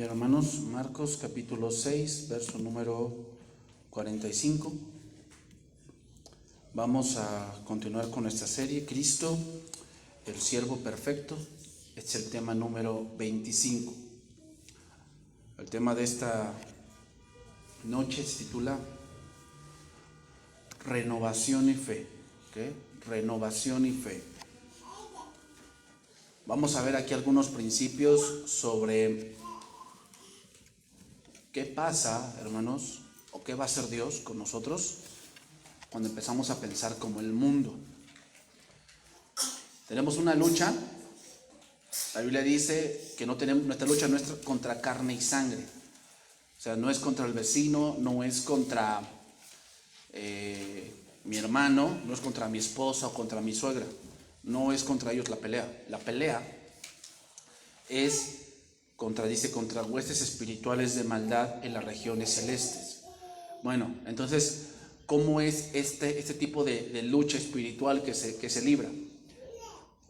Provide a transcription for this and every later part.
Bien, hermanos, Marcos capítulo 6, verso número 45. Vamos a continuar con esta serie, Cristo, el siervo perfecto. Este es el tema número 25. El tema de esta noche se titula Renovación y Fe. ¿Qué? Renovación y Fe. Vamos a ver aquí algunos principios sobre qué pasa, hermanos, o qué va a hacer Dios con nosotros cuando empezamos a pensar como el mundo. Tenemos una lucha. La Biblia dice que nuestra lucha no es contra carne y sangre. O sea, no es contra el vecino, no es contra mi hermano, no es contra mi esposa o contra mi suegra. No es contra ellos la pelea. La pelea es contra huestes espirituales de maldad en las regiones celestes. Bueno, entonces, ¿cómo es este tipo de lucha espiritual que se libra?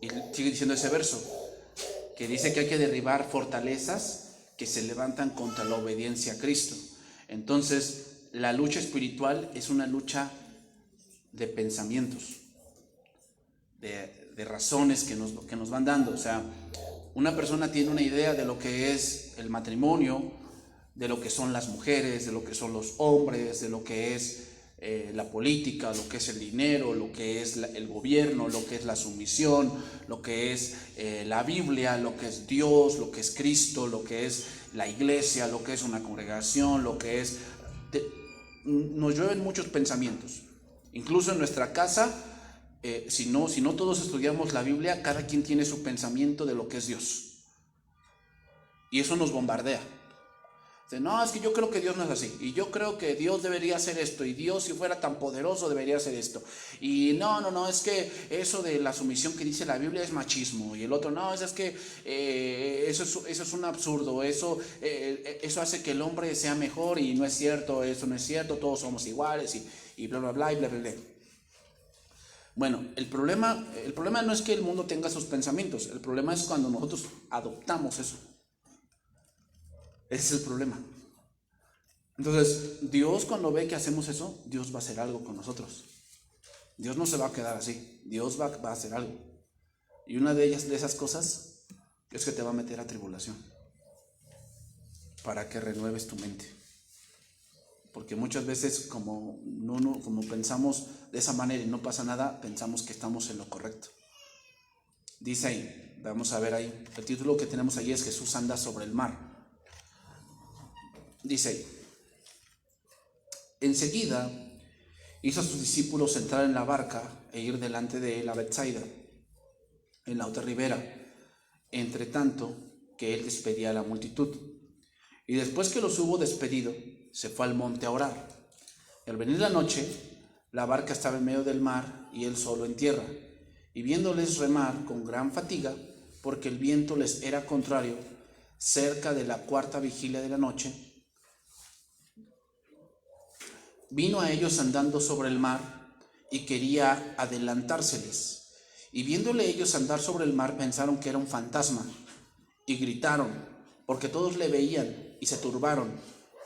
Y sigue diciendo ese verso, que dice que hay que derribar fortalezas que se levantan contra la obediencia a Cristo. Entonces, la lucha espiritual es una lucha de pensamientos, de razones que nos van dando. O sea, una persona tiene una idea de lo que es el matrimonio, de lo que son las mujeres, de lo que son los hombres, de lo que es la política, lo que es el dinero, lo que es el gobierno, lo que es la sumisión, lo que es la Biblia, lo que es Dios, lo que es Cristo, lo que es la iglesia, lo que es una congregación, lo que es... Nos llueven muchos pensamientos. Incluso en nuestra casa, si no todos estudiamos la Biblia, cada quien tiene su pensamiento de lo que es Dios. Y eso nos bombardea. No, es que yo creo que Dios no es así, y yo creo que Dios debería hacer esto, y Dios, si fuera tan poderoso, debería hacer esto, y no, es que eso de la sumisión que dice la Biblia es machismo, y el otro, no, es que eso es un absurdo, eso hace que el hombre sea mejor, y no es cierto, eso no es cierto, todos somos iguales, y bla, bla, bla, y bla, bla, bla. Bueno, el problema no es que el mundo tenga sus pensamientos, el problema es cuando nosotros adoptamos eso. Ese es el problema. Entonces, Dios, cuando ve que hacemos eso, Dios va a hacer algo con nosotros. Dios no se va a quedar así. Dios va a hacer algo. Y una de esas cosas es que te va a meter a tribulación para que renueves tu mente. Porque muchas veces, como pensamos de esa manera y no pasa nada, pensamos que estamos en lo correcto. Dice ahí, vamos a ver ahí, el título que tenemos ahí es Jesús anda sobre el mar. Dice ahí, enseguida hizo a sus discípulos entrar en la barca e ir delante de él a Betsaida, en la otra ribera, entre tanto que él despedía a la multitud. Y después que los hubo despedido, se fue al monte a orar. Y al venir la noche, la barca estaba en medio del mar y él solo en tierra. Y viéndoles remar con gran fatiga, porque el viento les era contrario, cerca de la cuarta vigilia de la noche, vino a ellos andando sobre el mar y quería adelantárseles. Y viéndole ellos andar sobre el mar, pensaron que era un fantasma y gritaron, porque todos le veían y se turbaron.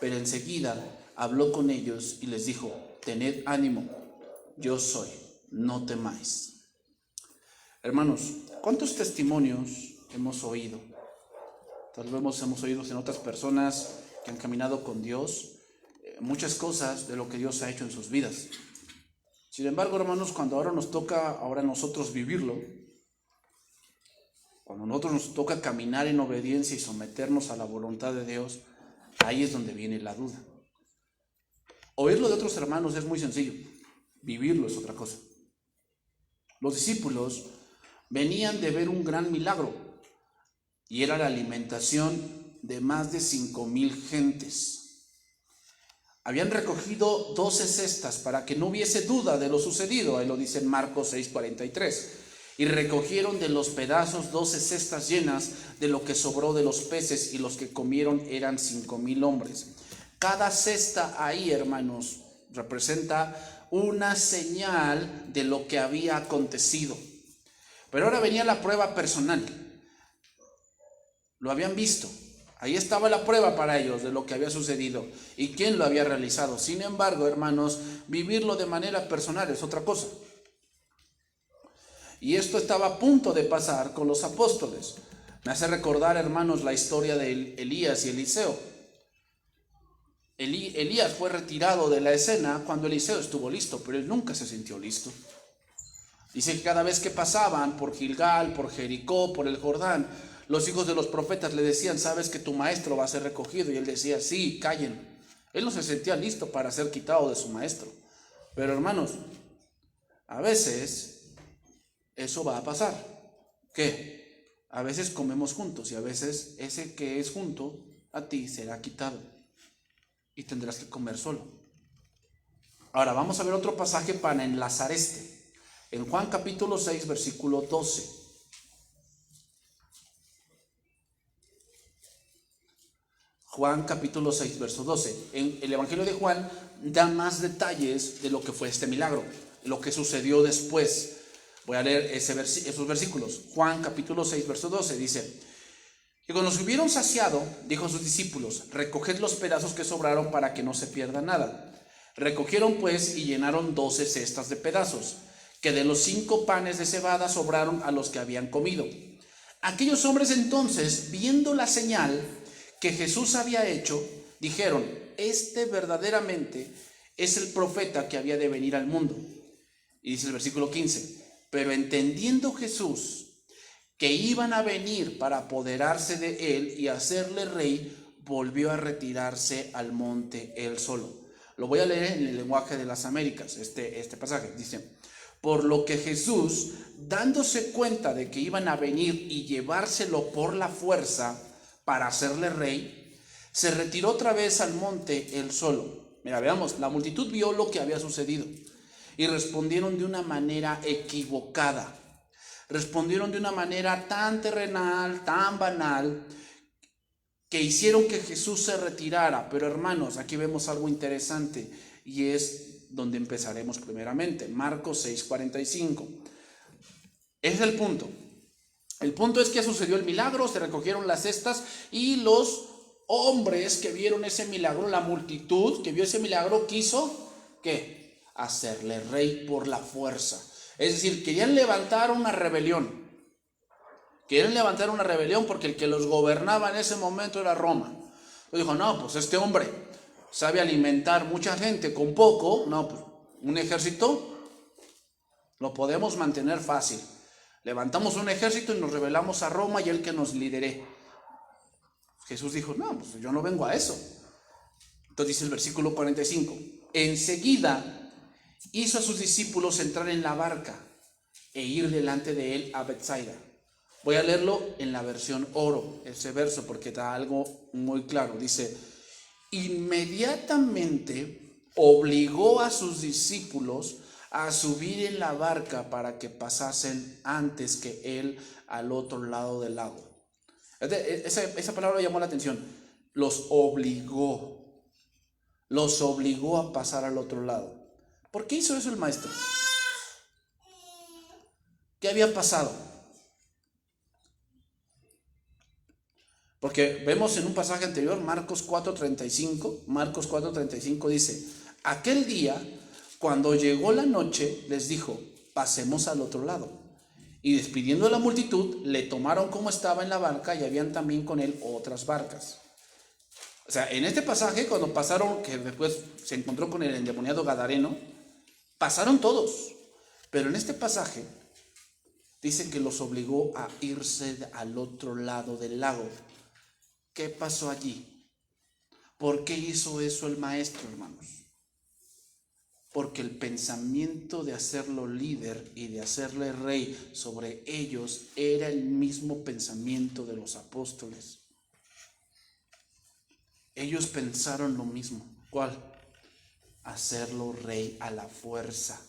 Pero enseguida habló con ellos y les dijo, tened ánimo, yo soy, no temáis. Hermanos, ¿cuántos testimonios hemos oído? Tal vez hemos oído en otras personas que han caminado con Dios, muchas cosas de lo que Dios ha hecho en sus vidas. Sin embargo, hermanos, cuando nos toca a nosotros vivirlo, cuando nos toca caminar en obediencia y someternos a la voluntad de Dios, ahí es donde viene la duda. Oírlo de otros hermanos es muy sencillo, vivirlo es otra cosa. Los discípulos venían de ver un gran milagro y era la alimentación de más de 5,000 gentes. Habían recogido 12 cestas para que no hubiese duda de lo sucedido, ahí lo dice en Marcos 6:43. Y recogieron de los pedazos 12 cestas llenas de lo que sobró de los peces, y los que comieron eran 5,000 hombres. Cada cesta ahí, hermanos, representa una señal de lo que había acontecido. Pero ahora venía la prueba personal. Lo habían visto. Ahí estaba la prueba para ellos de lo que había sucedido y quién lo había realizado. Sin embargo, hermanos, vivirlo de manera personal es otra cosa. Y esto estaba a punto de pasar con los apóstoles. Me hace recordar, hermanos, la historia de Elías y Eliseo. Elías fue retirado de la escena cuando Eliseo estuvo listo, pero él nunca se sintió listo. Dice que cada vez que pasaban por Gilgal, por Jericó, por el Jordán, los hijos de los profetas le decían, ¿sabes que tu maestro va a ser recogido? Y él decía, sí, callen. Él no se sentía listo para ser quitado de su maestro. Pero hermanos, a veces eso va a pasar. ¿Qué? A veces comemos juntos y a veces ese que es junto a ti será quitado y tendrás que comer solo. Ahora vamos a ver otro pasaje para enlazar este. En Juan capítulo 6, versículo 12. Juan capítulo 6, verso 12. En el Evangelio de Juan da más detalles de lo que fue este milagro, lo que sucedió después. Voy a leer esos versículos. Juan capítulo 6, verso 12 dice: y cuando se hubieron saciado, dijo a sus discípulos, recoged los pedazos que sobraron para que no se pierda nada. Recogieron pues y llenaron 12 cestas de pedazos, que de los 5 panes de cebada sobraron a los que habían comido. Aquellos hombres entonces, viendo la señal que Jesús había hecho, dijeron, este verdaderamente es el profeta que había de venir al mundo. Y dice el versículo 15, pero entendiendo Jesús que iban a venir para apoderarse de él y hacerle rey, volvió a retirarse al monte él solo. Lo voy a leer en el lenguaje de las Américas, este pasaje. Dice, por lo que Jesús, dándose cuenta de que iban a venir y llevárselo por la fuerza para hacerle rey, se retiró otra vez al monte él solo. Mira, veamos, la multitud vio lo que había sucedido y respondieron de una manera equivocada. Respondieron de una manera tan terrenal, tan banal, que hicieron que Jesús se retirara. Pero hermanos, aquí vemos algo interesante y es donde empezaremos primeramente. Marcos 6:45. Ese es el punto. El punto es que sucedió el milagro, se recogieron las cestas y los hombres que vieron ese milagro, la multitud que vio ese milagro, quiso, ¿qué? Hacerle rey por la fuerza. Es decir, querían levantar una rebelión. Querían levantar una rebelión porque el que los gobernaba en ese momento era Roma. Entonces dijo, no, pues este hombre sabe alimentar mucha gente con poco. No, pues un ejército lo podemos mantener fácil. Levantamos un ejército y nos rebelamos a Roma y él que nos lidere. Jesús dijo, no, pues yo no vengo a eso. Entonces dice el versículo 45, enseguida hizo a sus discípulos entrar en la barca e ir delante de él a Betsaida. Voy a leerlo en la versión oro, ese verso, porque da algo muy claro. Dice, inmediatamente obligó a sus discípulos a subir en la barca para que pasasen antes que él al otro lado del lago. Esa palabra llamó la atención. Los obligó a pasar al otro lado. ¿Por qué hizo eso el maestro? ¿Qué había pasado? Porque vemos en un pasaje anterior, Marcos 4:35 dice, aquel día, cuando llegó la noche, les dijo, pasemos al otro lado. Y despidiendo a la multitud, le tomaron como estaba en la barca y habían también con él otras barcas. O sea, en este pasaje, cuando pasaron, que después se encontró con el endemoniado gadareno, pasaron todos. Pero en este pasaje, dice que los obligó a irse al otro lado del lago. ¿Qué pasó allí? ¿Por qué hizo eso el maestro, hermanos? Porque el pensamiento de hacerlo líder y de hacerle rey sobre ellos era el mismo pensamiento de los apóstoles. Ellos pensaron lo mismo. ¿Cuál? Hacerlo rey a la fuerza.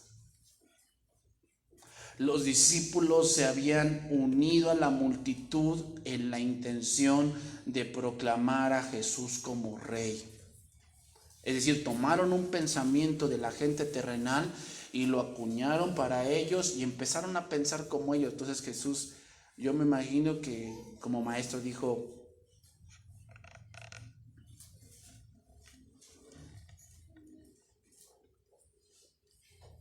Los discípulos se habían unido a la multitud en la intención de proclamar a Jesús como rey. Es decir, tomaron un pensamiento de la gente terrenal y lo acuñaron para ellos y empezaron a pensar como ellos. Entonces Jesús, yo me imagino que como maestro dijo,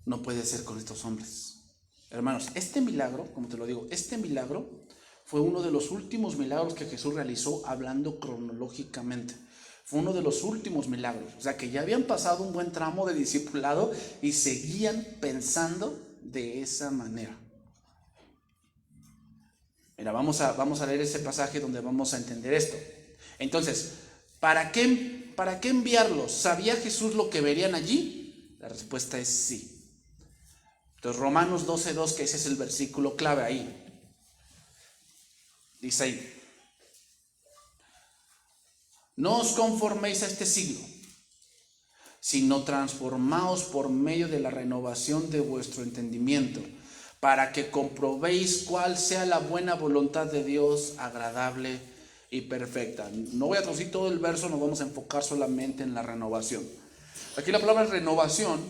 no puede ser con estos hombres. Hermanos, este milagro, como te lo digo, este milagro fue uno de los últimos milagros que Jesús realizó hablando cronológicamente. Fue uno de los últimos milagros. O sea que ya habían pasado un buen tramo de discipulado y seguían pensando de esa manera. Mira, vamos a leer ese pasaje donde vamos a entender esto. Entonces, ¿para qué enviarlos? ¿Sabía Jesús lo que verían allí? La respuesta es sí. Entonces, Romanos 12:2, que ese es el versículo clave ahí. Dice ahí: no os conforméis a este siglo, sino transformaos por medio de la renovación de vuestro entendimiento, para que comprobéis cuál sea la buena voluntad de Dios, agradable y perfecta. No voy a traducir todo el verso, nos vamos a enfocar solamente en la renovación. Aquí la palabra renovación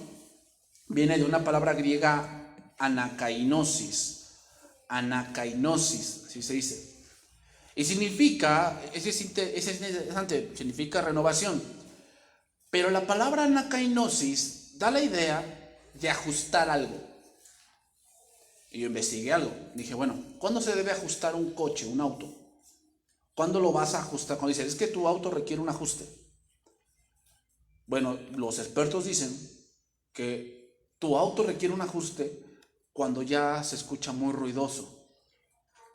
viene de una palabra griega anakainosis, así se dice. Y significa, ese es interesante, significa renovación. Pero la palabra anakainosis da la idea de ajustar algo. Y yo investigué algo. Dije, bueno, ¿cuándo se debe ajustar un coche, un auto? ¿Cuándo lo vas a ajustar? Cuando dices, es que tu auto requiere un ajuste. Bueno, los expertos dicen que tu auto requiere un ajuste cuando ya se escucha muy ruidoso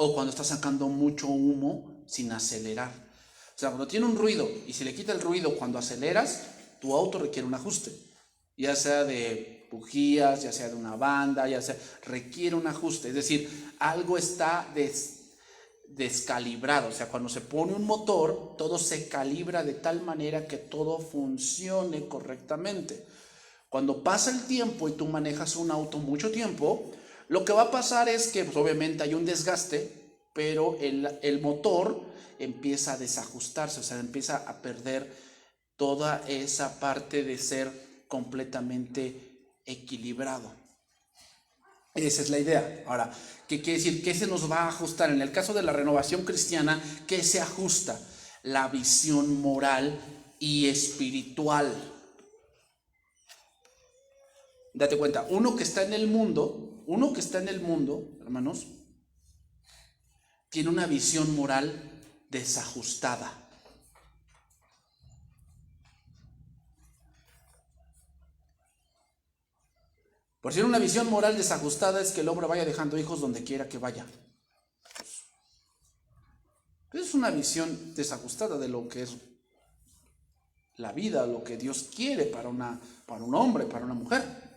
o cuando está sacando mucho humo sin acelerar. O sea, cuando tiene un ruido y se le quita el ruido cuando aceleras, tu auto requiere un ajuste, ya sea de bujías, ya sea de una banda, requiere un ajuste. Es decir, algo está descalibrado. O sea, cuando se pone un motor, todo se calibra de tal manera que todo funcione correctamente. Cuando pasa el tiempo y tú manejas un auto mucho tiempo, lo que va a pasar es que pues, obviamente hay un desgaste, pero el motor empieza a desajustarse, o sea, empieza a perder toda esa parte de ser completamente equilibrado. Esa es la idea. Ahora, ¿qué quiere decir? ¿Qué se nos va a ajustar? En el caso de la renovación cristiana, ¿qué se ajusta? La visión moral y espiritual. Date cuenta, uno que está en el mundo, hermanos, tiene una visión moral desajustada. Por si una visión moral desajustada es que el hombre vaya dejando hijos donde quiera que vaya. Es una visión desajustada de lo que es la vida, lo que Dios quiere para un hombre, para una mujer.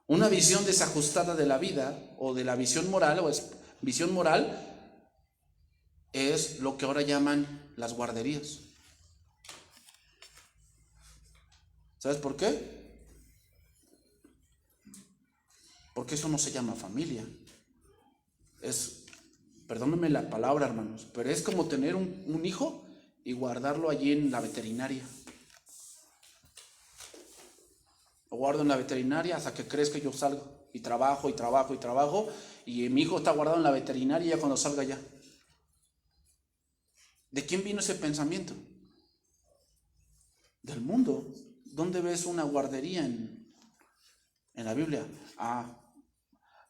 Una visión desajustada de la vida o de la visión moral, visión moral es lo que ahora llaman las guarderías. ¿Sabes por qué? Porque eso no se llama familia. Perdónenme la palabra, hermanos, pero es como tener un hijo y guardarlo allí en la veterinaria. Lo guardo en la veterinaria hasta que crezca y yo salga. Y trabajo, y mi hijo está guardado en la veterinaria ya cuando salga ya. ¿De quién vino ese pensamiento? Del mundo. ¿Dónde ves una guardería en la Biblia?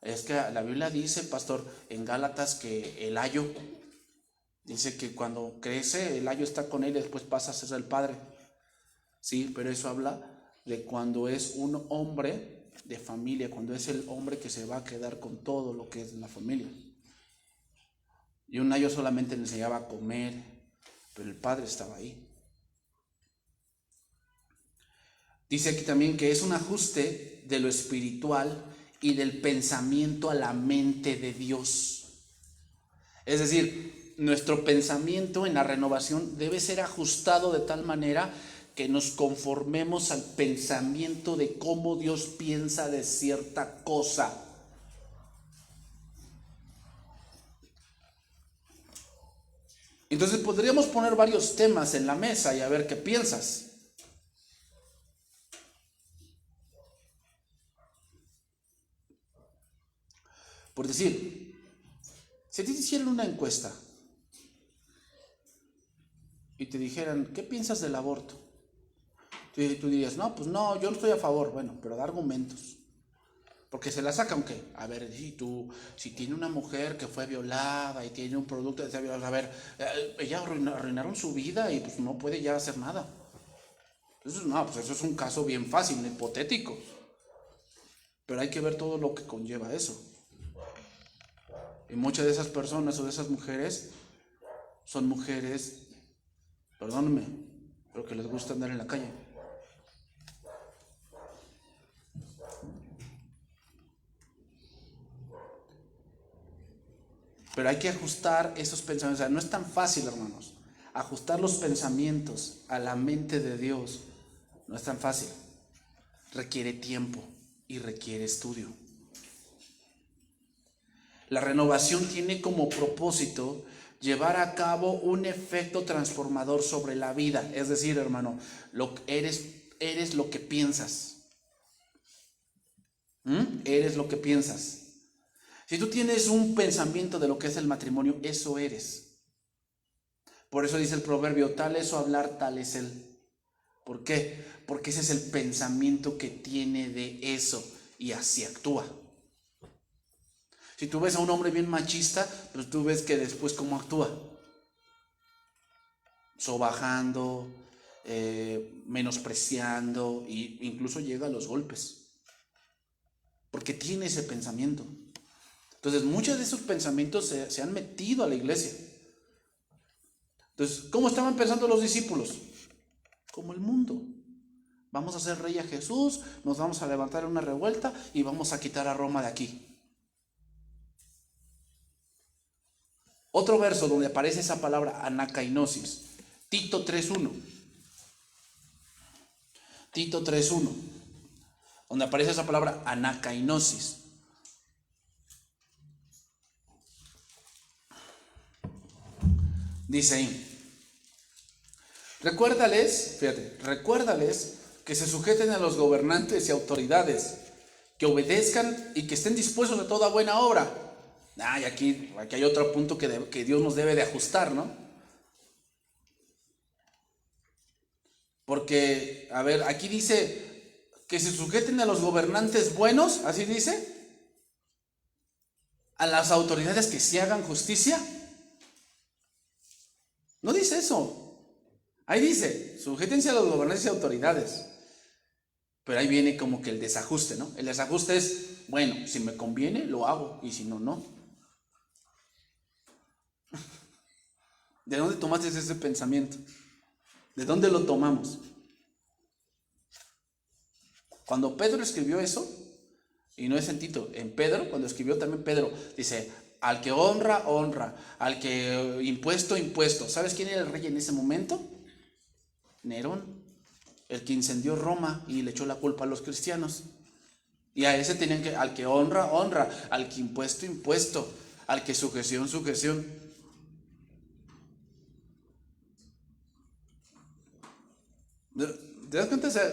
Es que la Biblia dice, pastor, en Gálatas que el ayo, dice que cuando crece el ayo está con él y después pasa a ser el padre. Sí, pero eso habla de cuando es un hombre de familia, cuando es el hombre que se va a quedar con todo lo que es la familia. Y un ayo solamente le enseñaba a comer, pero el padre estaba ahí. Dice aquí también que es un ajuste de lo espiritual y del pensamiento a la mente de Dios. Es decir, nuestro pensamiento en la renovación debe ser ajustado de tal manera que nos conformemos al pensamiento de cómo Dios piensa de cierta cosa. Entonces podríamos poner varios temas en la mesa y a ver qué piensas. Por decir, si te hicieran una encuesta y te dijeran, ¿qué piensas del aborto? Tú dirías, no, pues no, yo no estoy a favor. Bueno, pero da argumentos. Porque se la sacan, ¿qué? A ver, si tiene una mujer que fue violada y tiene un producto, a ver, ella arruinaron su vida y pues no puede ya hacer nada. Entonces, no, pues eso es un caso bien fácil, hipotético. Pero hay que ver todo lo que conlleva eso. Y muchas de esas personas o de esas mujeres son mujeres, perdónenme, pero que les gusta andar en la calle. Pero hay que ajustar esos pensamientos. O sea, no es tan fácil, hermanos. Ajustar los pensamientos a la mente de Dios no es tan fácil. Requiere tiempo y requiere estudio. La renovación tiene como propósito llevar a cabo un efecto transformador sobre la vida. Es decir, hermano, eres lo que piensas. Eres lo que piensas. Si tú tienes un pensamiento de lo que es el matrimonio, eso eres. Por eso dice el proverbio, tal es su hablar, tal es él. ¿Por qué? Porque ese es el pensamiento que tiene de eso y así actúa. Si tú ves a un hombre bien machista, pues tú ves que después cómo actúa. Sobajando, menospreciando e incluso llega a los golpes. Porque tiene ese pensamiento. Entonces, muchos de esos pensamientos se han metido a la iglesia. Entonces, ¿cómo estaban pensando los discípulos? Como el mundo. Vamos a hacer rey a Jesús, nos vamos a levantar una revuelta y vamos a quitar a Roma de aquí. Otro verso donde aparece esa palabra anakainosis, Tito 3:1. Tito 3:1, donde aparece esa palabra anakainosis. Dice ahí, recuérdales que se sujeten a los gobernantes y autoridades, que obedezcan y que estén dispuestos a toda buena obra. Y aquí hay otro punto que Dios nos debe de ajustar, ¿no? Porque, a ver, aquí dice que se sujeten a los gobernantes buenos, así dice, a las autoridades que se hagan justicia. No dice eso. Ahí dice, sujétense a los gobernantes y autoridades. Pero ahí viene como que el desajuste, ¿no? El desajuste es, bueno, si me conviene, lo hago, y si no, no. ¿De dónde tomaste ese pensamiento? ¿De dónde lo tomamos? Cuando Pedro escribió eso, y no es en Tito, en Pedro, cuando escribió también Pedro, dice, al que honra, honra, al que impuesto, impuesto. ¿Sabes quién era el rey en ese momento? Nerón, el que incendió Roma y le echó la culpa a los cristianos. Y a ese tenían que, al que honra, honra, al que impuesto, impuesto, al que sujeción, sujeción. ¿Te das cuenta? O sea,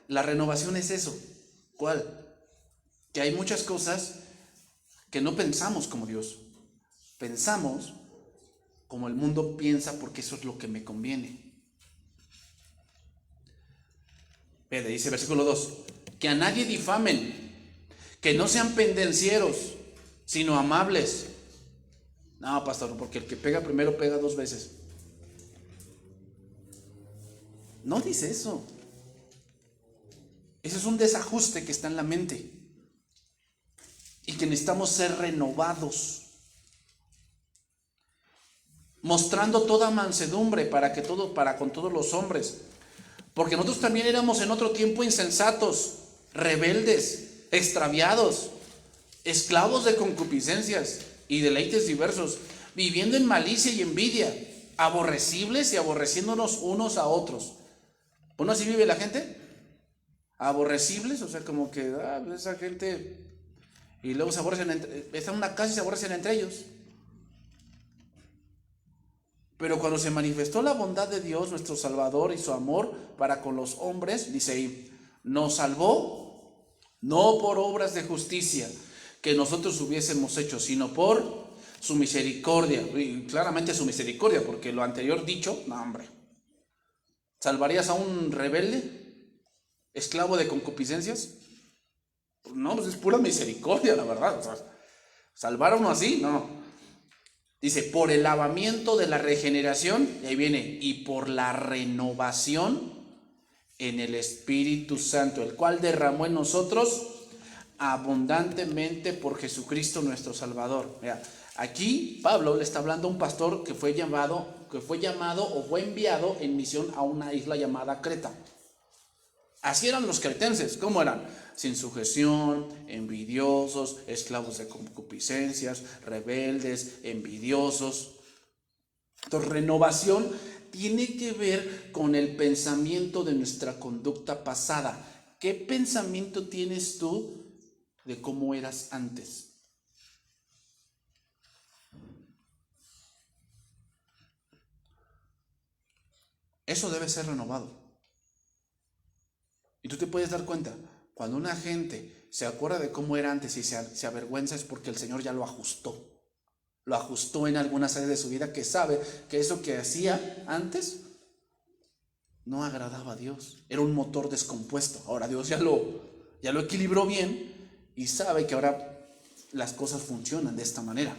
la renovación es eso. ¿Cuál? Que hay muchas cosas que no pensamos como Dios. Pensamos como el mundo piensa porque eso es lo que me conviene. Dice versículo 2, que a nadie difamen, que no sean pendencieros, sino amables. No, pastor, porque el que pega primero pega dos veces. No dice eso. Ese es un desajuste que está en la mente y que necesitamos ser renovados, mostrando toda mansedumbre para con todos los hombres, porque nosotros también éramos en otro tiempo insensatos, rebeldes, extraviados, esclavos de concupiscencias y deleites diversos, viviendo en malicia y envidia, aborrecibles y aborreciéndonos unos a otros. ¿Uno así vive la gente? Aborrecibles, o sea, como que esa gente, y luego se aborrecen, están en una casa y se aborrecen entre ellos. Pero cuando se manifestó la bondad de Dios, nuestro Salvador, y su amor para con los hombres, dice ahí, nos salvó no por obras de justicia que nosotros hubiésemos hecho, sino por su misericordia. Y claramente su misericordia, porque lo anterior dicho, no, hombre, ¿Salvarías a un rebelde, esclavo de concupiscencias? No, pues es pura misericordia, la verdad. O sea, salvar a uno así, no. Dice, por el lavamiento de la regeneración, y ahí viene, y por la renovación en el Espíritu Santo, el cual derramó en nosotros abundantemente por Jesucristo nuestro Salvador. Mira, aquí Pablo le está hablando a un pastor que fue llamado o fue enviado en misión a una isla llamada Creta. Así eran los cretenses. ¿Cómo eran? Sin sujeción, envidiosos, esclavos de concupiscencias, rebeldes, envidiosos. Entonces, renovación tiene que ver con el pensamiento de nuestra conducta pasada. ¿Qué pensamiento tienes tú de cómo eras antes? Eso debe ser renovado. Y tú te puedes dar cuenta, cuando una gente se acuerda de cómo era antes y se avergüenza, es porque el Señor ya lo ajustó. Lo ajustó en algunas áreas de su vida, que sabe que eso que hacía antes no agradaba a Dios. Era un motor descompuesto. Ahora Dios ya lo equilibró bien y sabe que ahora las cosas funcionan de esta manera.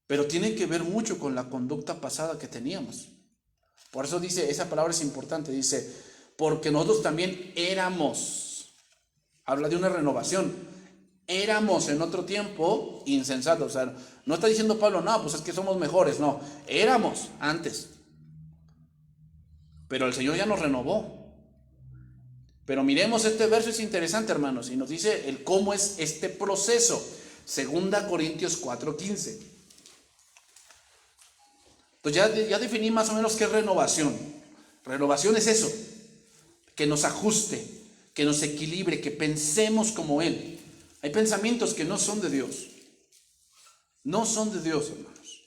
Pero tiene que ver mucho con la conducta pasada que teníamos. Por eso dice, esa palabra es importante, dice, porque nosotros también éramos, habla de una renovación, éramos en otro tiempo insensatos. O sea, no está diciendo Pablo, no, pues es que somos mejores, no, éramos antes. Pero el Señor ya nos renovó. Pero miremos, este verso es interesante, hermanos, y nos dice el cómo es este proceso. 2 Corintios 4:15. Entonces ya definí más o menos qué es renovación. Renovación es eso, que nos ajuste, que nos equilibre, que pensemos como Él. Hay pensamientos que no son de Dios. No son de Dios, hermanos.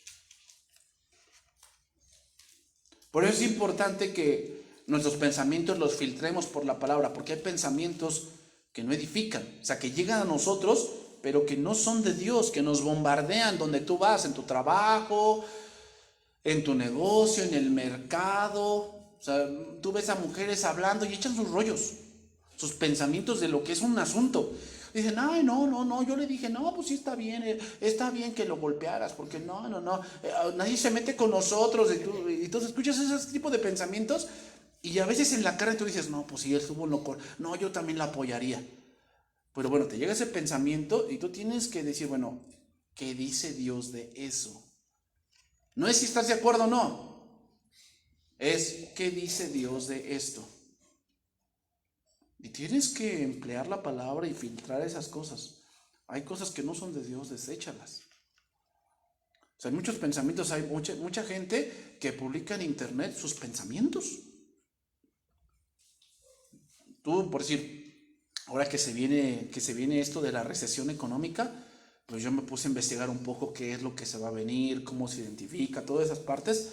Por eso es importante que nuestros pensamientos los filtremos por la palabra, porque hay pensamientos que no edifican, o sea, que llegan a nosotros, pero que no son de Dios, que nos bombardean donde tú vas, en tu trabajo, en tu negocio, en el mercado. O sea, tú ves a mujeres hablando y echan sus rollos, sus pensamientos de lo que es un asunto. Dicen, ay, no, yo le dije, no, pues sí está bien que lo golpearas, porque no, nadie se mete con nosotros. Y tú escuchas ese tipo de pensamientos y a veces en la cara tú dices, no, pues si él estuvo loco, no, yo también la apoyaría. Pero bueno, te llega ese pensamiento y tú tienes que decir, bueno, ¿qué dice Dios de eso? No es si estás de acuerdo o no, es ¿qué dice Dios de esto? Y tienes que emplear la palabra y filtrar esas cosas. Hay cosas que no son de Dios, deséchalas. O sea, hay muchos pensamientos, hay mucha gente que publica en internet sus pensamientos. Tú, por decir, ahora que se viene esto de la recesión económica, pues yo me puse a investigar un poco qué es lo que se va a venir, cómo se identifica, todas esas partes.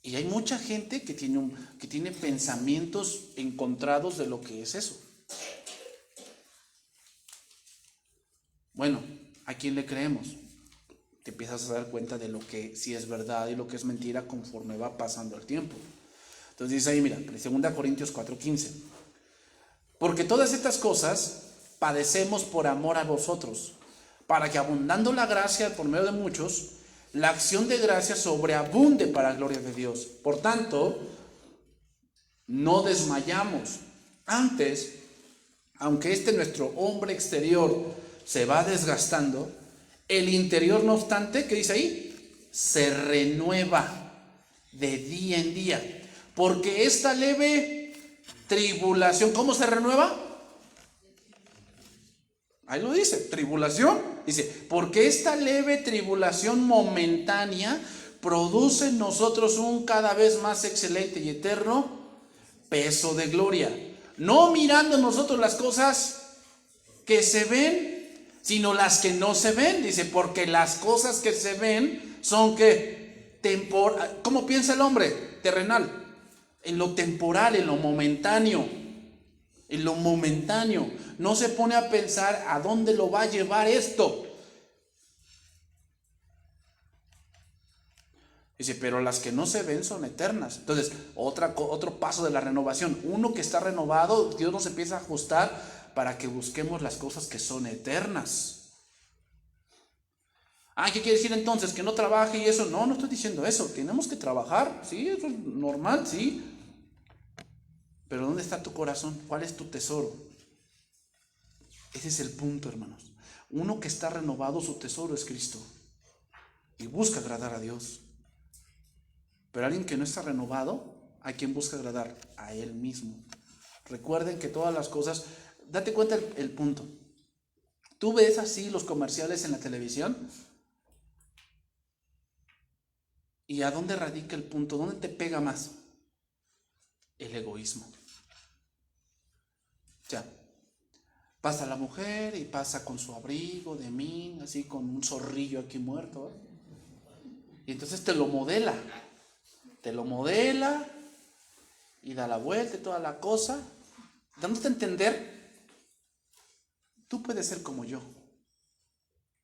Y hay mucha gente que tiene pensamientos encontrados de lo que es eso. Bueno, ¿a quién le creemos? Te empiezas a dar cuenta de lo que sí es verdad y lo que es mentira conforme va pasando el tiempo. Entonces dice ahí, mira, 2 Corintios 4:15. Porque todas estas cosas padecemos por amor a vosotros, para que abundando la gracia por medio de muchos, la acción de gracia sobreabunde para la gloria de Dios. Por tanto, no desmayamos. Antes, aunque nuestro hombre exterior se va desgastando, el interior, no obstante, ¿qué dice ahí? Se renueva de día en día. Porque esta leve tribulación, ¿cómo se renueva? Ahí lo dice, tribulación. Dice, porque esta leve tribulación momentánea produce en nosotros un cada vez más excelente y eterno peso de gloria. No mirando nosotros las cosas que se ven, sino las que no se ven. Dice, porque las cosas que se ven son que temporal. ¿Cómo piensa el hombre? Terrenal. En lo temporal, en lo momentáneo. En lo momentáneo. No se pone a pensar a dónde lo va a llevar esto. Dice, pero las que no se ven son eternas. Entonces, otro paso de la renovación. Uno que está renovado, Dios nos empieza a ajustar para que busquemos las cosas que son eternas. ¿Qué quiere decir entonces? ¿Que no trabaje y eso? No, no estoy diciendo eso. Tenemos que trabajar, sí, eso es normal, sí. Pero ¿dónde está tu corazón? ¿Cuál es tu tesoro? Ese es el punto, hermanos. Uno que está renovado, su tesoro es Cristo. Y busca agradar a Dios. Pero alguien que no está renovado, ¿a quién busca agradar? A él mismo. Recuerden que todas las cosas, date cuenta el punto. Tú ves así los comerciales en la televisión, ¿y a dónde radica el punto? ¿Dónde te pega más? El egoísmo. O sea, pasa la mujer y pasa con su abrigo de min, así con un zorrillo aquí muerto, ¿eh? Y entonces te lo modela y da la vuelta y toda la cosa, dándote a entender, tú puedes ser como yo,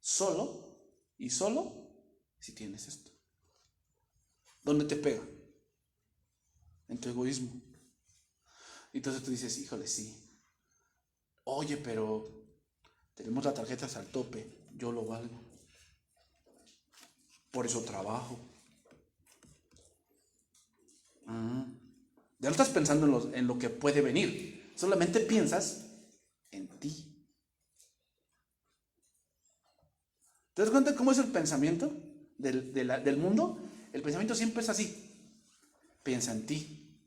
solo si tienes esto. ¿Dónde te pega? En tu egoísmo. Y entonces tú dices, híjole, sí. Oye, pero tenemos las tarjetas al tope, yo lo valgo. Por eso trabajo. Ya no estás pensando en lo que puede venir, solamente piensas en ti. ¿Te das cuenta cómo es el pensamiento del mundo? El pensamiento siempre es así. Piensa en ti.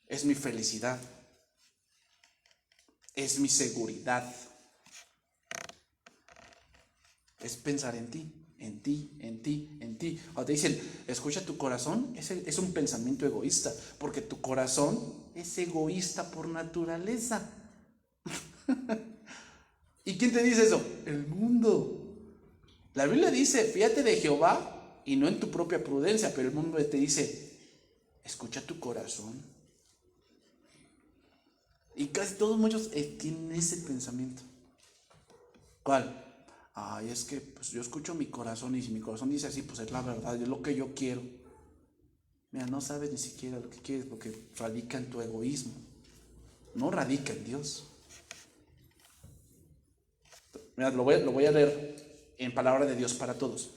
Es mi felicidad. Es mi seguridad. Es pensar en ti. En ti, en ti, en ti. O te dicen, escucha tu corazón, es un pensamiento egoísta, porque tu corazón es egoísta por naturaleza. ¿Y quién te dice eso? El mundo. La Biblia dice, fíjate de Jehová y no en tu propia prudencia, pero el mundo te dice, escucha tu corazón. Y casi todos muchos tienen ese pensamiento. ¿Cuál? Es que pues yo escucho mi corazón y si mi corazón dice así, pues es la verdad, es lo que yo quiero. Mira, no sabes ni siquiera lo que quieres porque radica en tu egoísmo, no radica en Dios. Mira, lo voy a leer en palabra de Dios para todos.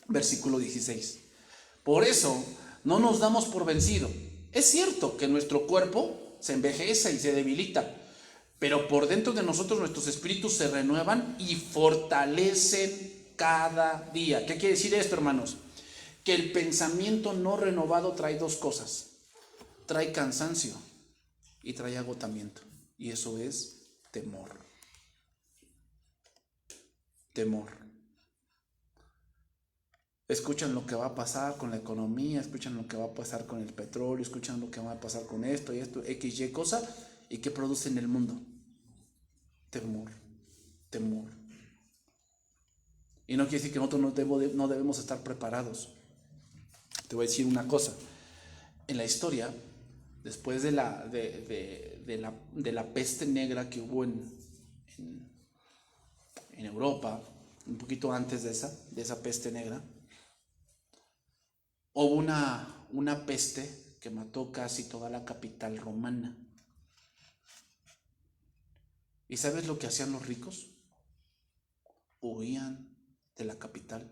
Versículo 16. Por eso no nos damos por vencido. Es cierto que nuestro cuerpo se envejece y se debilita, pero por dentro de nosotros nuestros espíritus se renuevan y fortalecen cada día. ¿Qué quiere decir esto, hermanos? Que el pensamiento no renovado trae dos cosas. Trae cansancio y trae agotamiento. Y eso es temor. Temor. Escuchan lo que va a pasar con la economía, escuchan lo que va a pasar con el petróleo, escuchan lo que va a pasar con esto y esto, X, Y cosa, y qué produce en el mundo. Temor, temor. Y no quiere decir que nosotros no debemos estar preparados. Te voy a decir una cosa. En la historia, después de la peste negra que hubo en Europa, un poquito antes de esa peste negra, hubo una peste que mató casi toda la capital romana. ¿Y sabes lo que hacían los ricos? Huían de la capital.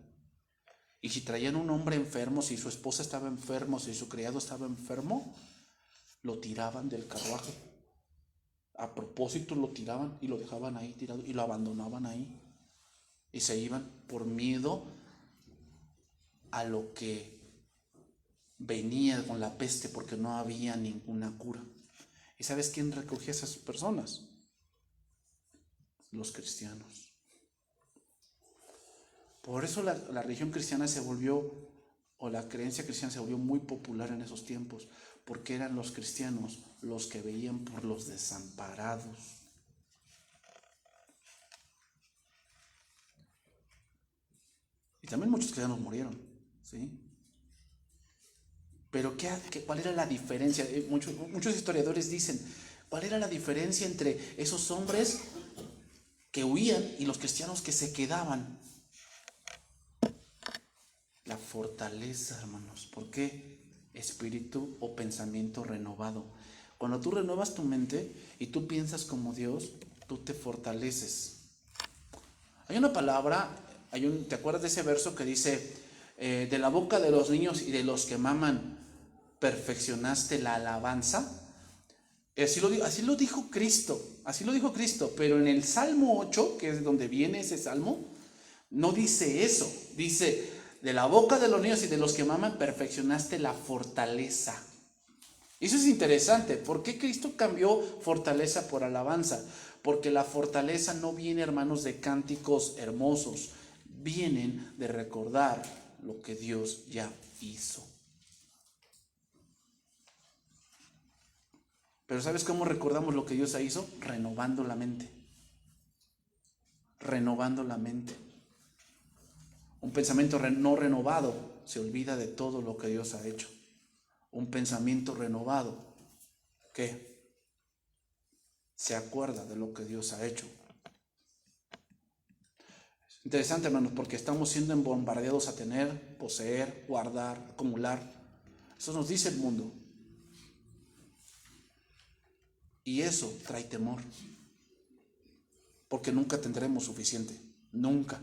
Y si traían un hombre enfermo, si su esposa estaba enfermo, si su criado estaba enfermo, lo tiraban del carruaje. A propósito lo tiraban y lo dejaban ahí tirado y lo abandonaban ahí. Y se iban por miedo a lo que venía con la peste, porque no había ninguna cura. ¿Y sabes quién recogía a esas personas? Los cristianos. Por eso la religión cristiana se volvió, o la creencia cristiana se volvió muy popular en esos tiempos, porque eran los cristianos los que veían por los desamparados. Y también muchos cristianos murieron, ¿sí? Pero ¿cuál era la diferencia? Muchos historiadores dicen, ¿cuál era la diferencia entre esos hombres que huían y los cristianos que se quedaban? La fortaleza, hermanos. ¿Por qué? Espíritu o pensamiento renovado. Cuando tú renuevas tu mente y tú piensas como Dios, tú te fortaleces. Hay una palabra, ¿te acuerdas de ese verso que dice, de la boca de los niños y de los que maman, perfeccionaste la alabanza? Así lo dijo Cristo, pero en el Salmo 8, que es donde viene ese salmo, no dice eso. Dice, de la boca de los niños y de los que maman, perfeccionaste la fortaleza. Eso es interesante. ¿Por qué Cristo cambió fortaleza por alabanza? Porque la fortaleza no viene, hermanos, de cánticos hermosos. Vienen de recordar lo que Dios ya hizo. Pero ¿sabes cómo recordamos lo que Dios ya hizo? Renovando la mente. Renovando la mente. Un pensamiento no renovado se olvida de todo lo que Dios ha hecho. Un pensamiento renovado, ¿qué? Se acuerda de lo que Dios ha hecho. Interesante, hermanos, porque estamos siendo bombardeados a tener, poseer, guardar, acumular. Eso nos dice el mundo. Y eso trae temor. Porque nunca tendremos suficiente. Nunca.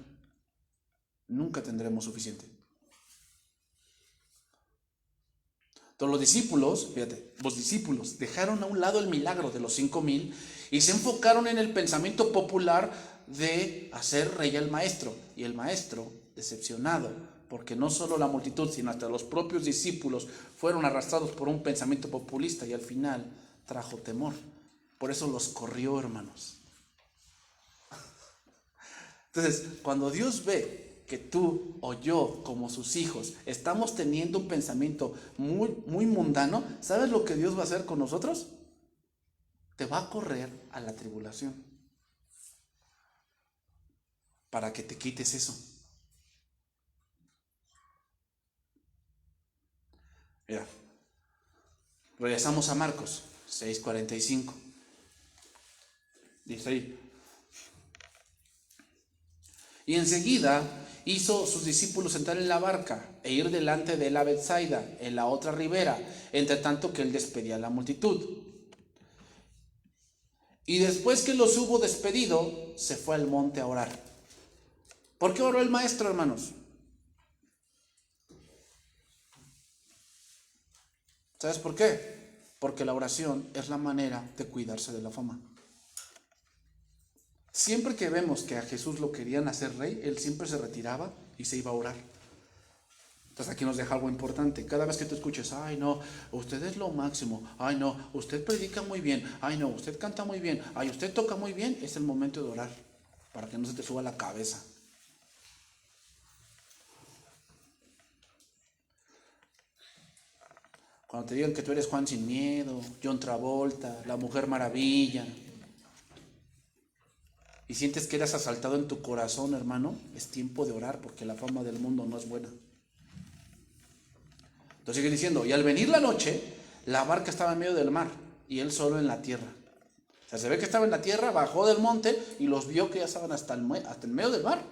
Nunca tendremos suficiente. Entonces los discípulos, fíjate, los discípulos dejaron a un lado el milagro de los 5,000 y se enfocaron en el pensamiento popular de hacer rey al maestro. Y el maestro, decepcionado, porque no solo la multitud, sino hasta los propios discípulos fueron arrastrados por un pensamiento populista y al final trajo temor. Por eso los corrió, hermanos. Entonces, cuando Dios ve que tú o yo, como sus hijos, estamos teniendo un pensamiento muy, muy mundano, ¿sabes lo que Dios va a hacer con nosotros? Te va a correr a la tribulación para que te quites eso. Mira, regresamos a Marcos 6:45. Dice ahí: y enseguida hizo sus discípulos entrar en la barca e ir delante de él a Betsaida, en la otra ribera, entre tanto que él despedía a la multitud. Y después que los hubo despedido, se fue al monte a orar. ¿Por qué oró el maestro, hermanos? ¿Sabes por qué? Porque la oración es la manera de cuidarse de la fama. Siempre que vemos que a Jesús lo querían hacer rey, él siempre se retiraba y se iba a orar. Entonces aquí nos deja algo importante. Cada vez que tú escuches, ay no, usted es lo máximo, ay no, usted predica muy bien, ay no, usted canta muy bien, ay usted toca muy bien, es el momento de orar, para que no se te suba la cabeza. Cuando te digan que tú eres Juan Sin Miedo, John Travolta, la Mujer Maravilla, y sientes que eres asaltado en tu corazón, hermano, es tiempo de orar, porque la fama del mundo no es buena. Entonces sigue diciendo, y al venir la noche, la barca estaba en medio del mar, y él solo en la tierra. O sea, se ve que estaba en la tierra, bajó del monte, y los vio que ya estaban hasta el medio del mar.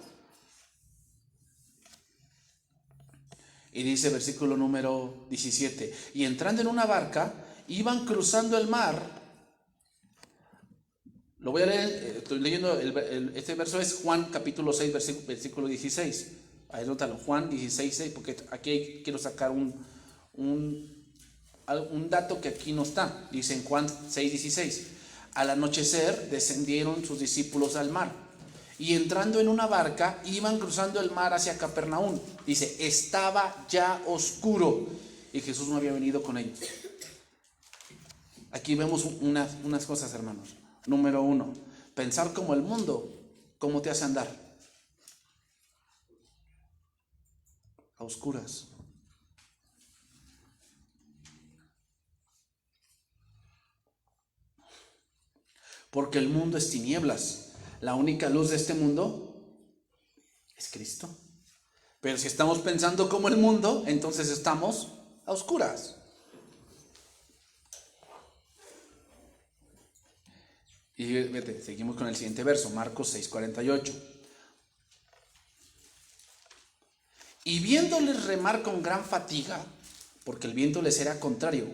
Y dice versículo número 17, y entrando en una barca, iban cruzando el mar. Lo voy a leer, estoy leyendo, este verso es Juan capítulo 6, versículo 16. Ahí nótalo, Juan 16, 6, porque aquí quiero sacar un dato que aquí no está. Dice en Juan 6, 16, al anochecer descendieron sus discípulos al mar, y entrando en una barca iban cruzando el mar hacia Capernaum. Dice, estaba ya oscuro y Jesús no había venido con ellos. Aquí vemos unas cosas, hermanos. Número 1, pensar como el mundo, ¿cómo te hace andar? A oscuras. Porque el mundo es tinieblas. La única luz de este mundo es Cristo. Pero si estamos pensando como el mundo, entonces estamos a oscuras. Y vete, seguimos con el siguiente verso, Marcos 6:48. Y viéndoles remar con gran fatiga, porque el viento les era contrario,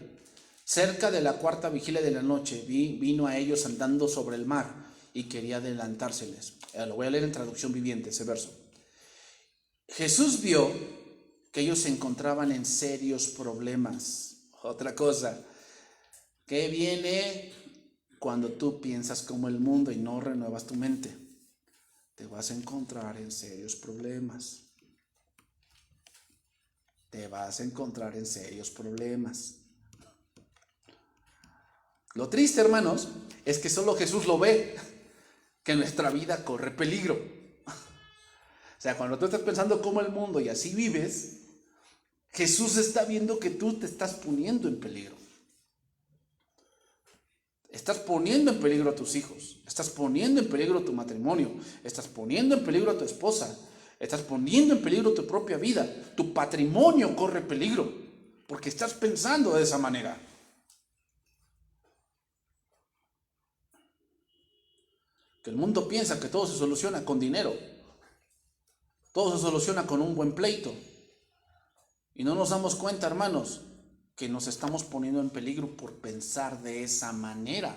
cerca de la cuarta vigilia de la noche, vino a ellos andando sobre el mar y quería adelantárseles. Lo voy a leer en traducción viviente, ese verso. Jesús vio que ellos se encontraban en serios problemas. Otra cosa, que viene cuando tú piensas como el mundo y no renuevas tu mente. Te vas a encontrar en serios problemas. Te vas a encontrar en serios problemas. Lo triste, hermanos, es que solo Jesús lo ve, que nuestra vida corre peligro. O sea, cuando tú estás pensando como el mundo y así vives, Jesús está viendo que tú te estás poniendo en peligro. Estás poniendo en peligro a tus hijos, estás poniendo en peligro tu matrimonio, estás poniendo en peligro a tu esposa, estás poniendo en peligro tu propia vida, tu patrimonio corre peligro, porque estás pensando de esa manera. Que el mundo piensa que todo se soluciona con dinero, todo se soluciona con un buen pleito, y no nos damos cuenta, hermanos, que nos estamos poniendo en peligro por pensar de esa manera.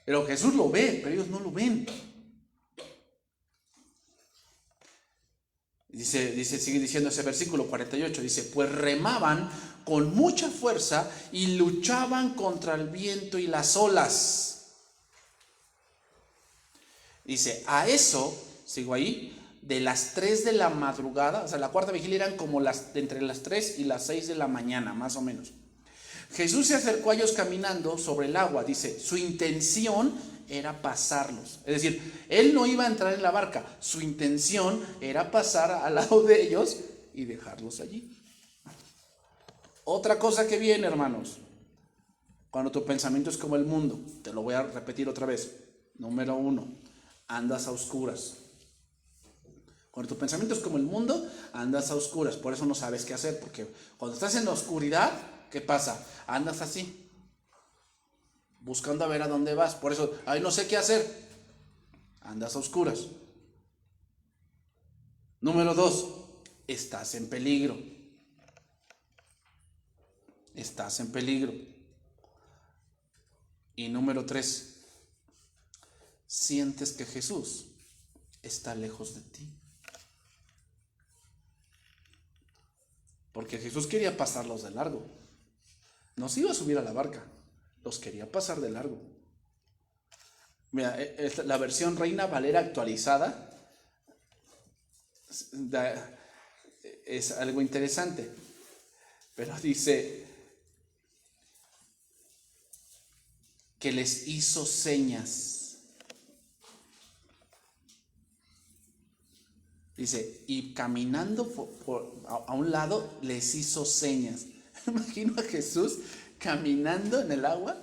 Pero Jesús lo ve, pero ellos no lo ven. Sigue diciendo ese versículo 48, dice, pues remaban con mucha fuerza y luchaban contra el viento y las olas. Dice, a eso, sigo ahí, de las 3 de la madrugada, o sea, la cuarta vigilia eran como entre las 3 y las 6 de la mañana, más o menos. Jesús se acercó a ellos caminando sobre el agua, dice, su intención era pasarlos. Es decir, él no iba a entrar en la barca, su intención era pasar al lado de ellos y dejarlos allí. Otra cosa que viene, hermanos, cuando tu pensamiento es como el mundo, te lo voy a repetir otra vez. Número 1, andas a oscuras. Cuando tu pensamiento es como el mundo, andas a oscuras. Por eso no sabes qué hacer, porque cuando estás en la oscuridad, ¿qué pasa? Andas así, buscando a ver a dónde vas. Por eso, ay, no sé qué hacer. Andas a oscuras. Número 2, estás en peligro. Estás en peligro. Y número 3, sientes que Jesús está lejos de ti. Porque Jesús quería pasarlos de largo. No se iba a subir a la barca, los quería pasar de largo. Mira, la versión Reina Valera actualizada es algo interesante, pero dice que les hizo señas. Dice, y caminando a un lado les hizo señas. Imagino a Jesús caminando en el agua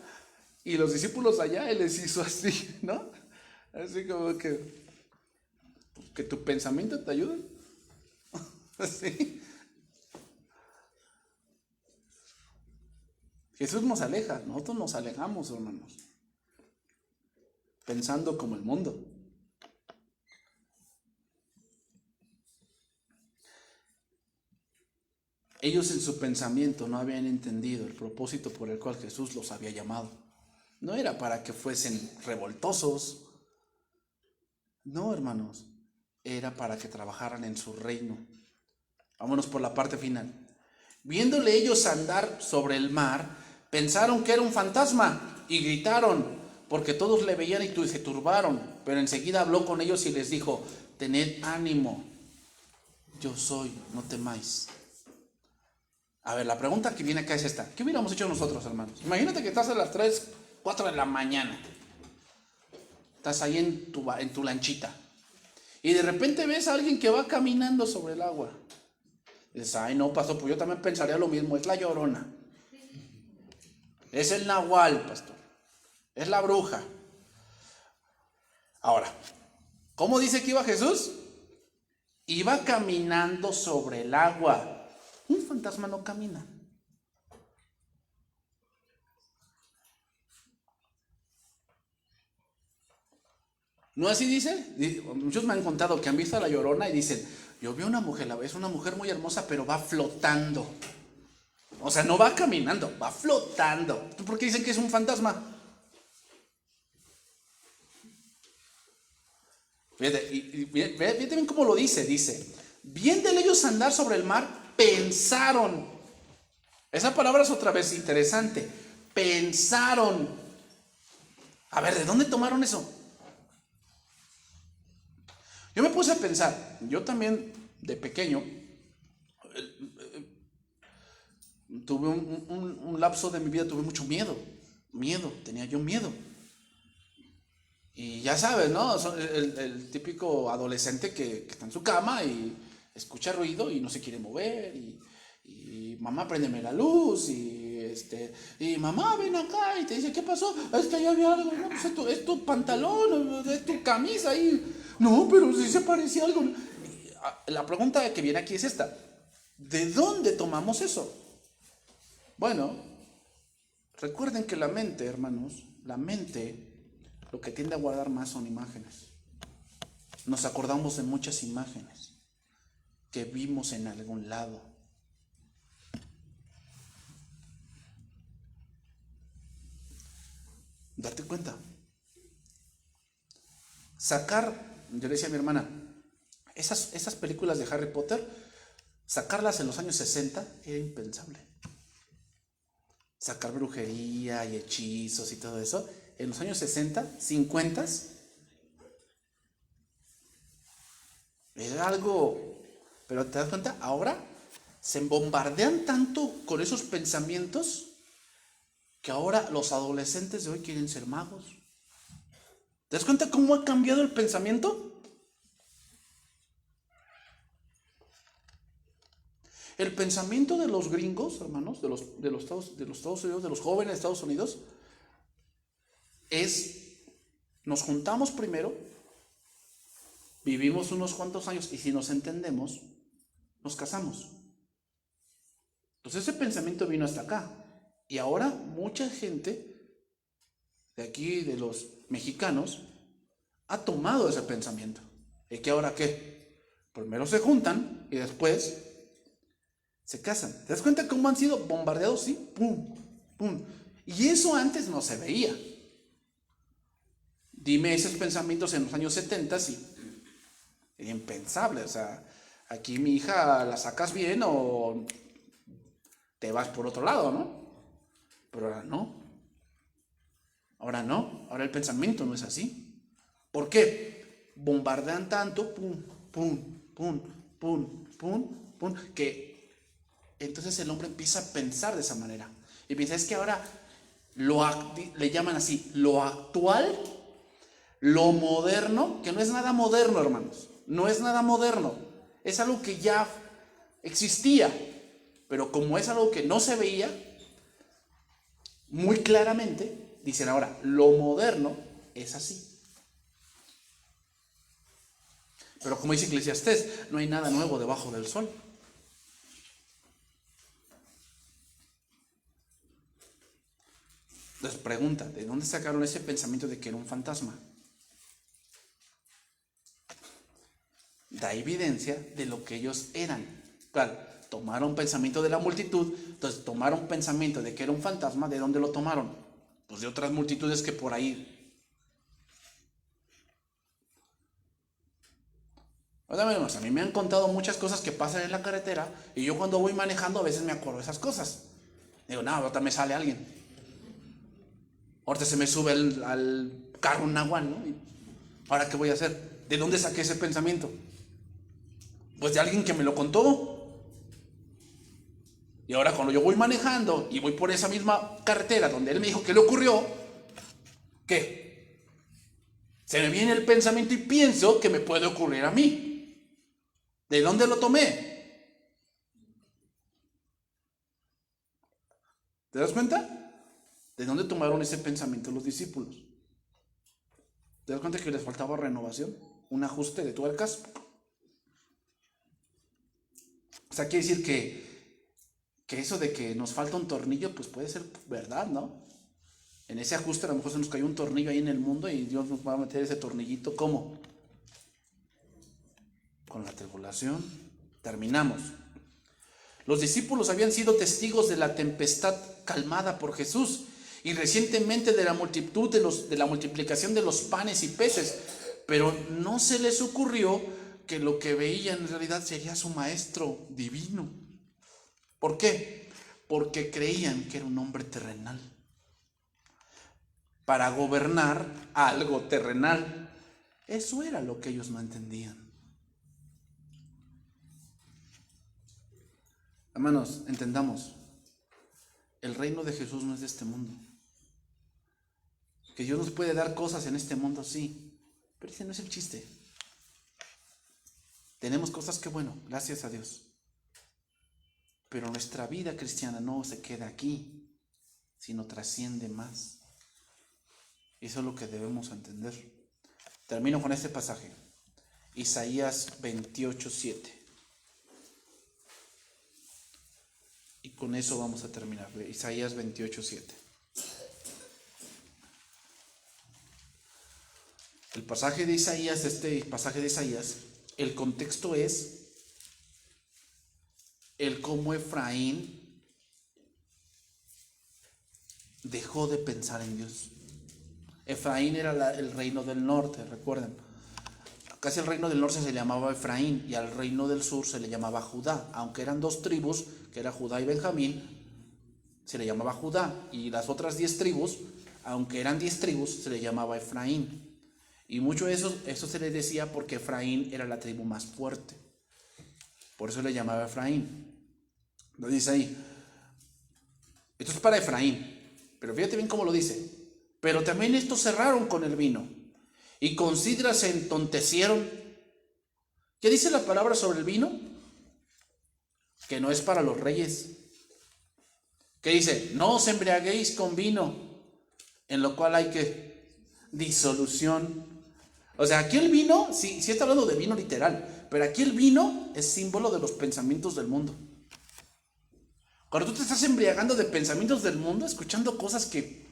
y los discípulos allá, él les hizo así, ¿no? Así como que tu pensamiento te ayude. Así. Jesús nos aleja, nosotros nos alejamos, hermanos, pensando como el mundo. Ellos en su pensamiento no habían entendido el propósito por el cual Jesús los había llamado. No era para que fuesen revoltosos. No, hermanos, era para que trabajaran en su reino. Vámonos por la parte final. Viéndole ellos andar sobre el mar, pensaron que era un fantasma y gritaron, porque todos le veían y se turbaron. Pero enseguida habló con ellos y les dijo, tened ánimo, yo soy, no temáis. A ver, la pregunta que viene acá es esta. ¿Qué hubiéramos hecho nosotros, hermanos? Imagínate que estás a las 3, 4 de la mañana. Estás ahí en tu lanchita. Y de repente ves a alguien que va caminando sobre el agua. Y dices, ay no, pastor, pues yo también pensaría lo mismo. Es la Llorona. Es el Nahual, pastor. Es la bruja. Ahora, ¿cómo dice que iba Jesús? Iba caminando sobre el agua. Un fantasma no camina. ¿No así dice? Muchos me han contado que han visto a la Llorona y dicen, Yo vi una mujer, es una mujer muy hermosa, pero va flotando. O sea, no va caminando, va flotando. ¿Por qué dicen que es un fantasma? Fíjate bien cómo lo dice. Dice, viendo ellos andar sobre el mar, pensaron. Esa palabra es otra vez interesante. Pensaron. A ver, ¿de dónde tomaron eso? Yo me puse a pensar, yo también de pequeño tuve un lapso de mi vida, tuve mucho miedo, tenía yo miedo. Y ya sabes, ¿no? El típico adolescente que está en su cama y escucha ruido y no se quiere mover y mamá, préndeme la luz y mamá, ven acá y te dice, ¿qué pasó? Es que ahí había algo, no, pues es tu pantalón, es tu camisa ahí. No, pero sí se parecía algo. La pregunta que viene aquí es esta, ¿de dónde tomamos eso? Bueno, recuerden que la mente, hermanos, la mente lo que tiende a guardar más son imágenes. Nos acordamos de muchas imágenes que vimos en algún lado. Date cuenta. Yo le decía a mi hermana, esas películas de Harry Potter, sacarlas en los años 60 era impensable. Sacar brujería y hechizos y todo eso, en los años 60, 50, era algo, pero te das cuenta, ahora se bombardean tanto con esos pensamientos que ahora los adolescentes de hoy quieren ser magos. ¿Te das cuenta cómo ha cambiado el pensamiento? El pensamiento de los gringos, hermanos, de los Estados Unidos, de los jóvenes de Estados Unidos, es, nos juntamos primero, vivimos unos cuantos años y si nos entendemos, nos casamos. Entonces ese pensamiento vino hasta acá. Y ahora mucha gente de aquí, de los mexicanos, ha tomado ese pensamiento. ¿Y que ahora qué? Primero se juntan y después se casan. ¿Te das cuenta cómo han sido bombardeados? Sí, pum, pum. Y eso antes no se veía. Dime esos pensamientos en los años 70 y era impensable. O sea, aquí mi hija la sacas bien o te vas por otro lado, ¿no? Pero ahora no. Ahora no. Ahora el pensamiento no es así. ¿Por qué? Bombardean tanto, pum, pum, pum, pum, pum, pum, que entonces el hombre empieza a pensar de esa manera. Y piensa, es que ahora le llaman así, lo actual, lo moderno, que no es nada moderno, hermanos. No es nada moderno. Es algo que ya existía. Pero como es algo que no se veía muy claramente, dicen ahora, lo moderno es así. Pero como dice Eclesiastés, no hay nada nuevo debajo del sol. Entonces pregunta, ¿de dónde sacaron ese pensamiento de que era un fantasma? Da evidencia de lo que ellos eran. Claro, tomaron pensamiento de la multitud, entonces tomaron pensamiento de que era un fantasma, ¿de dónde lo tomaron? Pues de otras multitudes que por ahí. A mí me han contado muchas cosas que pasan en la carretera y yo cuando voy manejando a veces me acuerdo de esas cosas. Digo, no, ahorita me sale alguien. Ahorita se me sube al carro un nahual, ¿no? ¿Ahora qué voy a hacer? ¿De dónde saqué ese pensamiento? Pues de alguien que me lo contó. Y ahora cuando yo voy manejando y voy por esa misma carretera donde él me dijo que le ocurrió, ¿qué? Se me viene el pensamiento y pienso que me puede ocurrir a mí. ¿De dónde lo tomé? ¿Te das cuenta? ¿De dónde tomaron ese pensamiento los discípulos? ¿Te das cuenta que les faltaba renovación? Un ajuste de tuercas. O sea, quiere decir que eso de que nos falta un tornillo, pues puede ser verdad, ¿no? En ese ajuste a lo mejor se nos cayó un tornillo ahí en el mundo y Dios nos va a meter ese tornillito, ¿cómo? con la tribulación. Terminamos. Los discípulos habían sido testigos de la tempestad calmada por Jesús y recientemente de la multitud de la multiplicación de los panes y peces, pero no se les ocurrió que lo que veían en realidad sería su maestro divino. ¿Por qué? Porque creían que era un hombre terrenal para gobernar algo terrenal. Eso era lo que ellos no entendían. Hermanos, entendamos, el reino de Jesús no es de este mundo. Que Dios nos puede dar cosas en este mundo, sí, pero ese no es el chiste. Tenemos cosas que, bueno, gracias a Dios, pero nuestra vida cristiana no se queda aquí, sino trasciende más. Eso es lo que debemos entender. Termino con este pasaje, Isaías 28:7. Y con eso vamos a terminar. Isaías 28:7. El pasaje de Isaías, el contexto es el cómo Efraín dejó de pensar en Dios. Efraín era el reino del norte, recuerden. Casi el reino del norte se llamaba Efraín y al reino del sur se le llamaba Judá. Aunque eran dos tribus, que era Judá y Benjamín, se le llamaba Judá. Y las otras 10 tribus, aunque eran 10 tribus, se le llamaba Efraín. Y mucho de eso se le decía porque Efraín era la tribu más fuerte. Por eso le llamaba Efraín. Lo dice ahí. Esto es para Efraín. Pero fíjate bien cómo lo dice. Pero también estos cerraron con el vino y con sidra se entontecieron. ¿Qué dice la palabra sobre el vino? Que no es para los reyes. ¿Qué dice? No os embriaguéis con vino, en lo cual hay que disolución. O sea, aquí el vino, sí está hablando de vino literal, pero aquí el vino es símbolo de los pensamientos del mundo. Cuando tú te estás embriagando de pensamientos del mundo, escuchando cosas que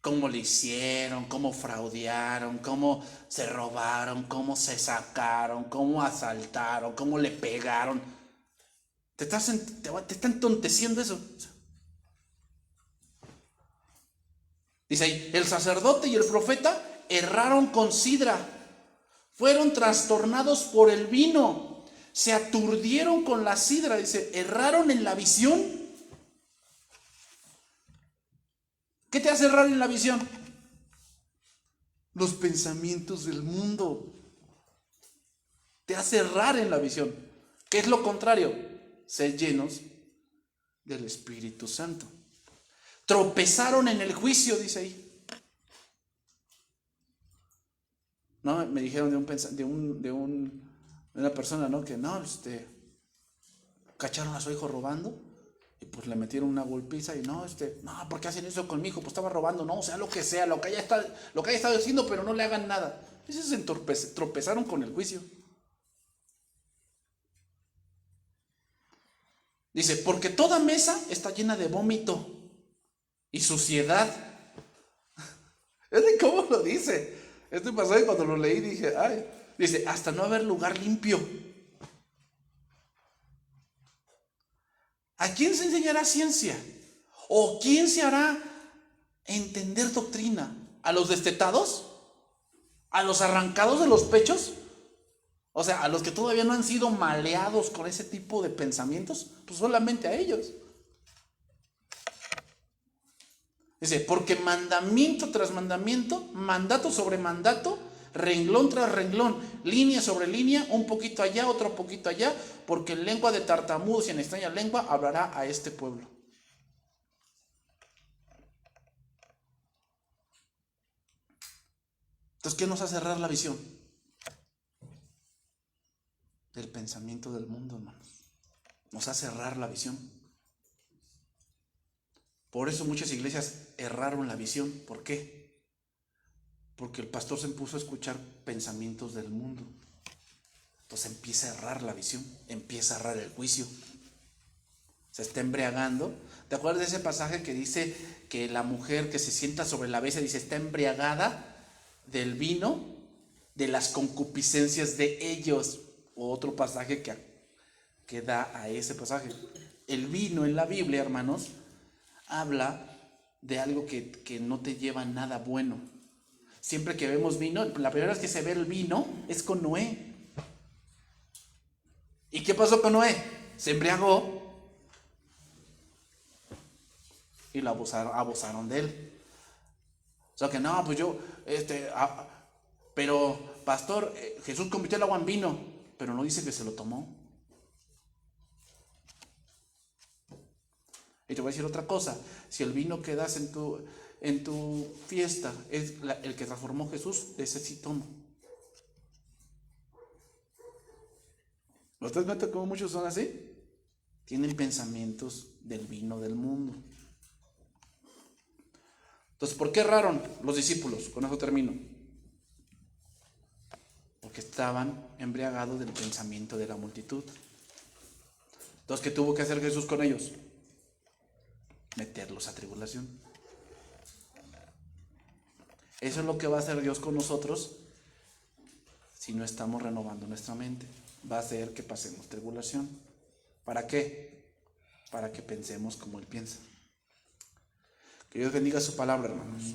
cómo le hicieron, cómo fraudearon, cómo se robaron, cómo se sacaron, cómo asaltaron, cómo le pegaron. Te está entonteciendo eso. Dice ahí, el sacerdote y el profeta erraron con sidra, fueron trastornados por el vino, se aturdieron con la sidra, dice, erraron en la visión. ¿Qué te hace errar en la visión? Los pensamientos del mundo. Te hace errar en la visión. ¿Qué es lo contrario? Ser llenos del Espíritu Santo. Tropezaron en el juicio, dice ahí. No, me dijeron de una persona, ¿no? Que no, cacharon a su hijo robando. Y pues le metieron una golpiza y no, ¿por qué hacen eso con mi hijo? Pues estaba robando, no, o sea, lo que haya estado haciendo, pero no le hagan nada. Esos se tropezaron con el juicio. Dice, porque toda mesa está llena de vómito y suciedad. ¿Cómo lo dice? Este pasaje cuando lo leí dije, ay, dice, hasta no haber lugar limpio. ¿A quién se enseñará ciencia? ¿O quién se hará entender doctrina? ¿A los destetados? ¿A los arrancados de los pechos? O sea, a los que todavía no han sido maleados con ese tipo de pensamientos, pues solamente a ellos. Dice, porque mandamiento tras mandamiento, mandato sobre mandato, renglón tras renglón, línea sobre línea, un poquito allá, otro poquito allá, porque en lengua de tartamudos y en extraña lengua hablará a este pueblo. Entonces, ¿qué nos hace cerrar la visión? Del pensamiento del mundo, hermanos. Nos hace cerrar la visión. Por eso muchas iglesias erraron la visión. ¿Por qué? Porque el pastor se puso a escuchar pensamientos del mundo. Entonces empieza a errar la visión, empieza a errar el juicio. Se está embriagando. ¿Te acuerdas de ese pasaje que dice que la mujer que se sienta sobre la mesa dice está embriagada del vino de las concupiscencias de ellos. Otro pasaje que da a ese pasaje. El vino en la Biblia, hermanos, habla de algo que no te lleva a nada bueno. Siempre que vemos vino, la primera vez que se ve el vino es con Noé. ¿Y qué pasó con Noé? Se embriagó y lo abusaron de él. O sea que no, pues yo, pero pastor, Jesús convirtió el agua en vino, pero no dice que se lo tomó. Y te voy a decir otra cosa, si el vino que das en tu fiesta es el que transformó Jesús, de ese sí tomo. ¿Ustedes notan cómo muchos son así? Tienen pensamientos del vino del mundo. Entonces, ¿por qué erraron los discípulos? Con eso termino. Porque estaban embriagados del pensamiento de la multitud. Entonces, ¿qué tuvo que hacer Jesús con ellos? Meterlos a tribulación. Eso es lo que va a hacer Dios con nosotros si no estamos renovando nuestra mente. Va a hacer que pasemos tribulación. ¿Para qué? Para que pensemos como Él piensa. Que Dios bendiga su palabra, hermanos.